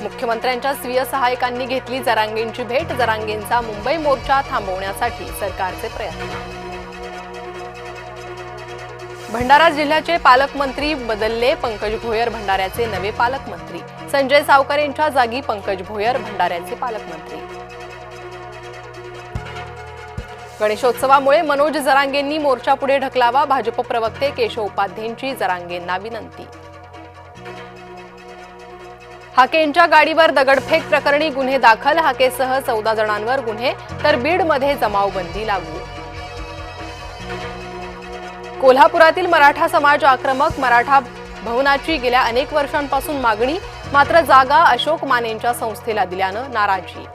मुख्यमंत्र्यांच्या स्वीय सहायकांनी घेतली जरांगेंची भेट। जरांगेंचा मुंबई मोर्चा थांबवण्यासाठी सरकारचे प्रयत्न। भंडारा जिल्ह्याचे पालकमंत्री बदलले। पंकज भोयर भंडाऱ्याचे नवे पालकमंत्री। संजय सावकारेंच्या जागी पंकज भोयर भंडाऱ्याचे पालकमंत्री। गणेशोत्सवामुळे मनोज जरांगेंनी मोर्चा पुढे ढकलावा। भाजप प्रवक्ते केशव उपाध्येंची जरांगेंना विनंती। हाकेंच्या गाडीवर दगडफेक प्रकरणी गुन्हे दाखल। हाकेसह 14 जणांवर गुन्हे तर बीडमध्ये जमावबंदी लागू। कोल्हापुरातील मराठा समाज आक्रमक। मराठा भवनाची गेल्या अनेक वर्षांपासून मागणी, मात्र जागा अशोक मानेंच्या संस्थेला दिल्यानं नाराजी।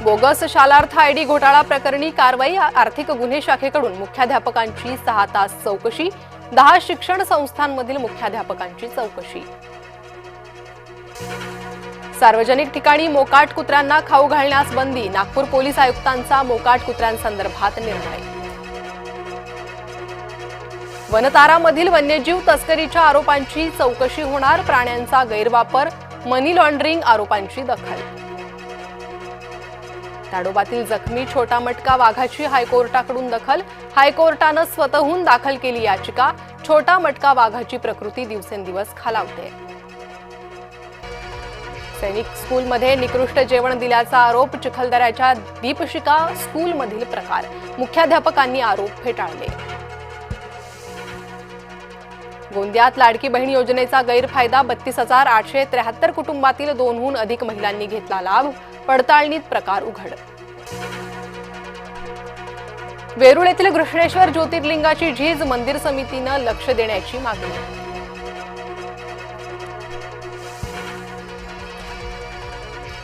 बोगस शालार्थ आयडी घोटाळा प्रकरणी कारवाई। आर्थिक गुन्हे शाखेकडून मुख्याध्यापकांची 6 तास चौकशी। 10 शिक्षण संस्थांमधील मुख्याध्यापकांची चौकशी। सार्वजनिक ठिकाणी मोकाट कुत्र्यांना खाऊ घालण्यास बंदी। नागपूर पोलीस आयुक्तांचा मोकाट कुत्र्यांसंदर्भात निर्णय। वनतारामधील वन्यजीव तस्करीच्या आरोपांची चौकशी होणार। प्राण्यांचा गैरवापर, मनी लॉन्ड्रिंग आरोपांची दखल। ताडोबातील जखमी छोटा मटका वाघाची हायकोर्टाकडून दखल। हायकोर्टानं स्वतःहून दाखल केली याचिका। छोटा मटका वाघाची प्रकृती दिवसेंदिवस खालावते। सैनिक स्कूलमध्ये निकृष्ट जेवण दिल्याचा आरोप। चिखलदऱ्याच्या दीपशिका स्कूलमधील प्रकार। मुख्याध्यापकांनी आरोप फेटाळले। गोंदियात लाडकी बहीण योजनेचा गैरफायदा। 32,873 कुटुंबातील 2हून अधिक महिलांनी घेतला लाभ। पडताळणीत प्रकार उघड। वेरूळ येथील घृष्णेश्वर ज्योतिर्लिंगाची झीज। मंदिर समितीनं लक्ष देण्याची मागणी।